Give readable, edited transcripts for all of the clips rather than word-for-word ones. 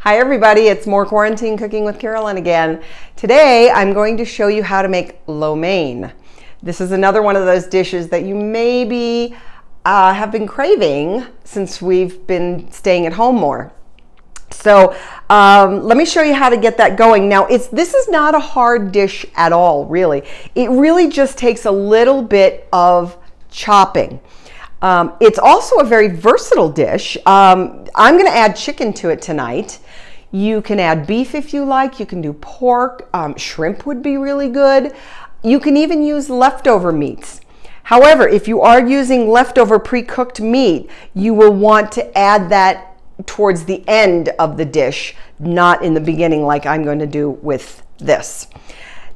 Hi everybody, it's more Quarantine Cooking with Carolyn again. Today I'm going to show you how to make lo mein. This is another one of those dishes that you maybe have been craving since we've been staying at home more. So let me show you how to get that going. Now this is not a hard dish at all, really. It really just takes a little bit of chopping. It's also a very versatile dish. I'm going to add chicken to it tonight. You can add beef if you like. You can do pork. Shrimp would be really good. You can even use leftover meats. However, if you are using leftover pre-cooked meat, you will want to add that towards the end of the dish, not in the beginning like I'm going to do with this.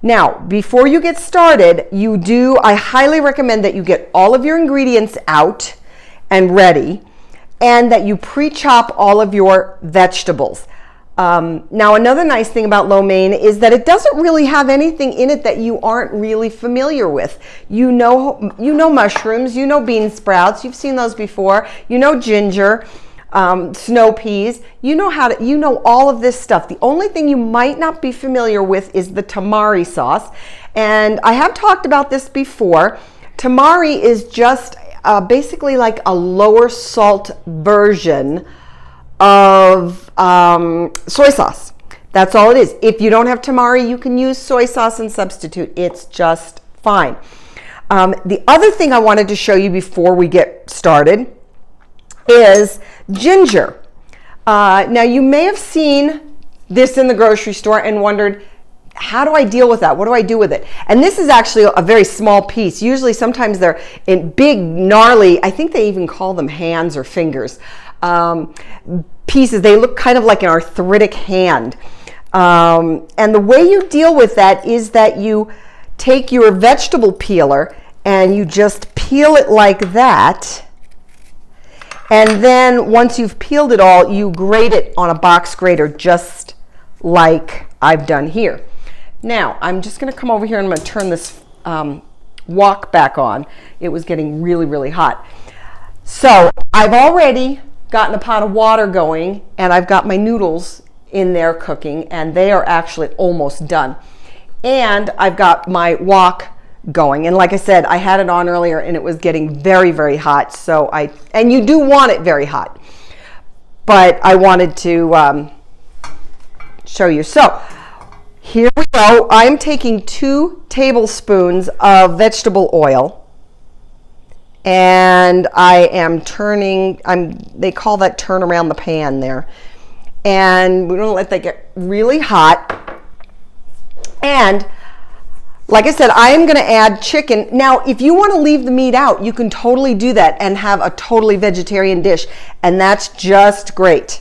Now, before you get started, I highly recommend that you get all of your ingredients out and ready, and that you pre-chop all of your vegetables. Now, another nice thing about lo mein is that it doesn't really have anything in it that you aren't really familiar with. You know mushrooms, you know bean sprouts, you've seen those before, you know ginger, snow peas, you know all of this stuff. The only thing you might not be familiar with is the tamari sauce. And I have talked about this before. Tamari is just basically like a lower salt version of soy sauce. That's all it is. If you don't have tamari, you can use soy sauce and substitute. It's just fine. The other thing I wanted to show you before we get started is ginger. Now you may have seen this in the grocery store and wondered, how do I deal with that? What do I do with it? And this is actually a very small piece. Usually sometimes they're in big, gnarly, I think they even call them hands or fingers, pieces. They look kind of like an arthritic hand. And the way you deal with that is that you take your vegetable peeler and you just peel it like that. And then once you've peeled it all, you grate it on a box grater just like I've done here. Now, I'm just going to come over here and I'm going to turn this wok back on. It was getting really, really hot. So I've already gotten a pot of water going and I've got my noodles in there cooking, and they are actually almost done. And I've got my wok going, and like I said, I had it on earlier and it was getting very, very hot. So and you do want it very hot, but I wanted to show you. So here we go. I'm taking 2 tablespoons of vegetable oil, and I am turning, they call that turn around the pan there. And we're gonna let that get really hot. And like I said, I am gonna add chicken. Now, if you wanna leave the meat out, you can totally do that and have a totally vegetarian dish, and that's just great.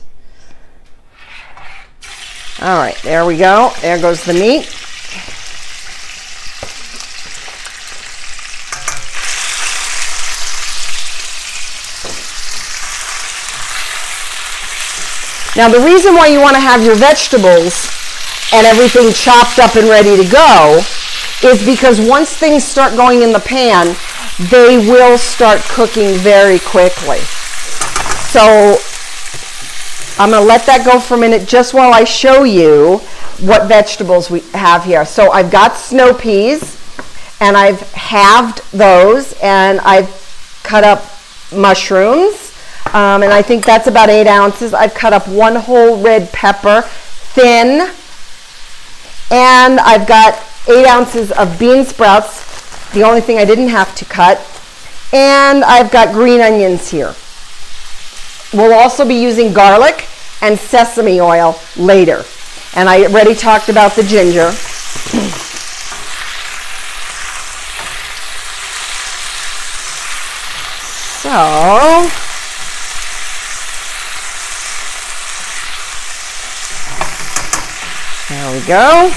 All right, there we go. There goes the meat. Now, the reason why you want to have your vegetables and everything chopped up and ready to go is because once things start going in the pan, they will start cooking very quickly. So I'm going to let that go for a minute just while I show you what vegetables we have here. So I've got snow peas, and I've halved those, and I've cut up mushrooms. And I think that's about 8 ounces. I've cut up 1 whole red pepper, thin. And I've got 8 ounces of bean sprouts, the only thing I didn't have to cut. And I've got green onions here. We'll also be using garlic and sesame oil later. And I already talked about the ginger. So there we go.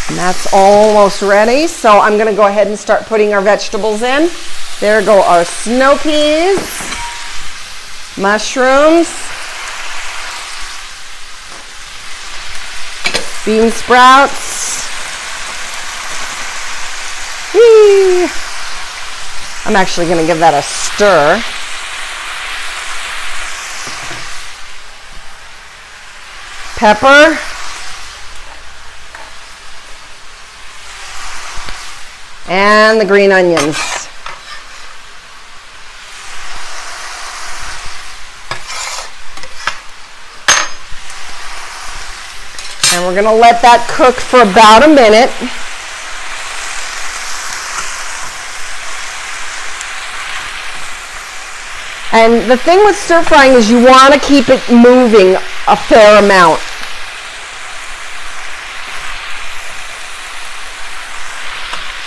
And that's almost ready. So I'm going to go ahead and start putting our vegetables in. There go our snow peas, mushrooms, bean sprouts. Whee! I'm actually going to give that a stir. pepper, and the green onions. And we're gonna let that cook for about a minute. And the thing with stir frying is you want to keep it moving a fair amount.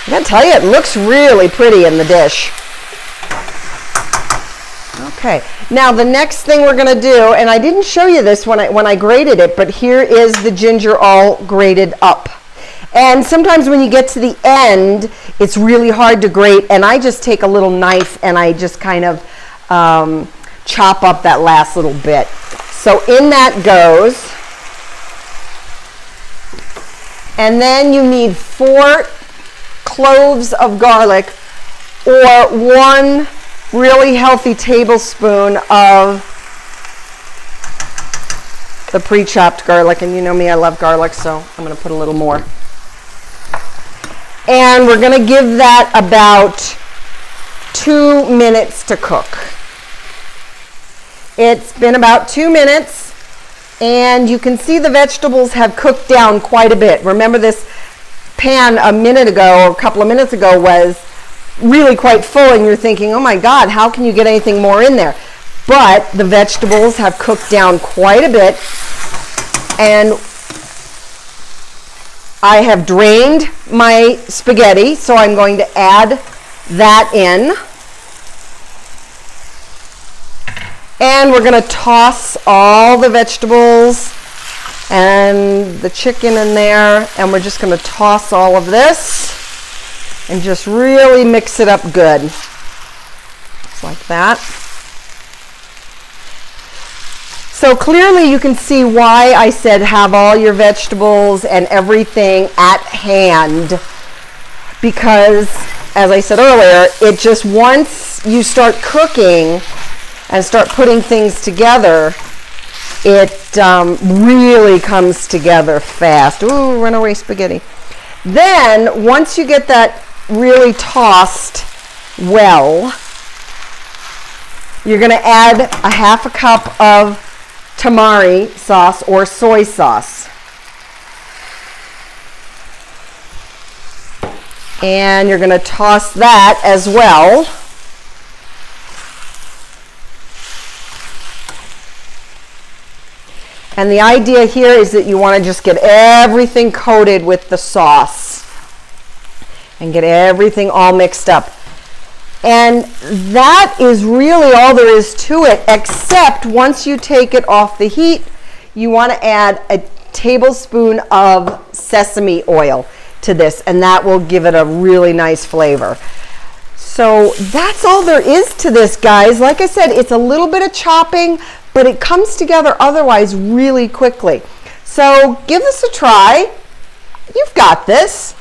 I gotta tell you, it looks really pretty in the dish. Okay, now the next thing we're gonna do, and I didn't show you this when I grated it, but here is the ginger all grated up. And sometimes when you get to the end, it's really hard to grate, and I just take a little knife and I just kind of chop up that last little bit. So in that goes. And then you need 4 cloves of garlic or 1 really healthy tablespoon of the pre-chopped garlic. And you know me, I love garlic, so I'm going to put a little more. And we're going to give that about 2 minutes to cook. It's been about 2 minutes, and you can see the vegetables have cooked down quite a bit. Remember, this pan a minute ago or a couple of minutes ago was really quite full, and you're thinking, oh my God, how can you get anything more in there? But the vegetables have cooked down quite a bit, and I have drained my spaghetti, so I'm going to add that in. And we're going to toss all the vegetables and the chicken in there, and we're just going to toss all of this and just really mix it up good. Just like that. So clearly you can see why I said have all your vegetables and everything at hand, because as I said earlier, it just, once you start cooking and start putting things together, it really comes together fast. Ooh, runaway spaghetti. Then once you get that really tossed well, you're going to add a 1/2 cup of tamari sauce or soy sauce. And you're going to toss that as well. And the idea here is that you want to just get everything coated with the sauce and get everything all mixed up. And that is really all there is to it, except once you take it off the heat, you want to add a tablespoon of sesame oil to this, and that will give it a really nice flavor. So that's all there is to this, guys. Like I said, it's a little bit of chopping, but it comes together otherwise really quickly. So give this a try. You've got this.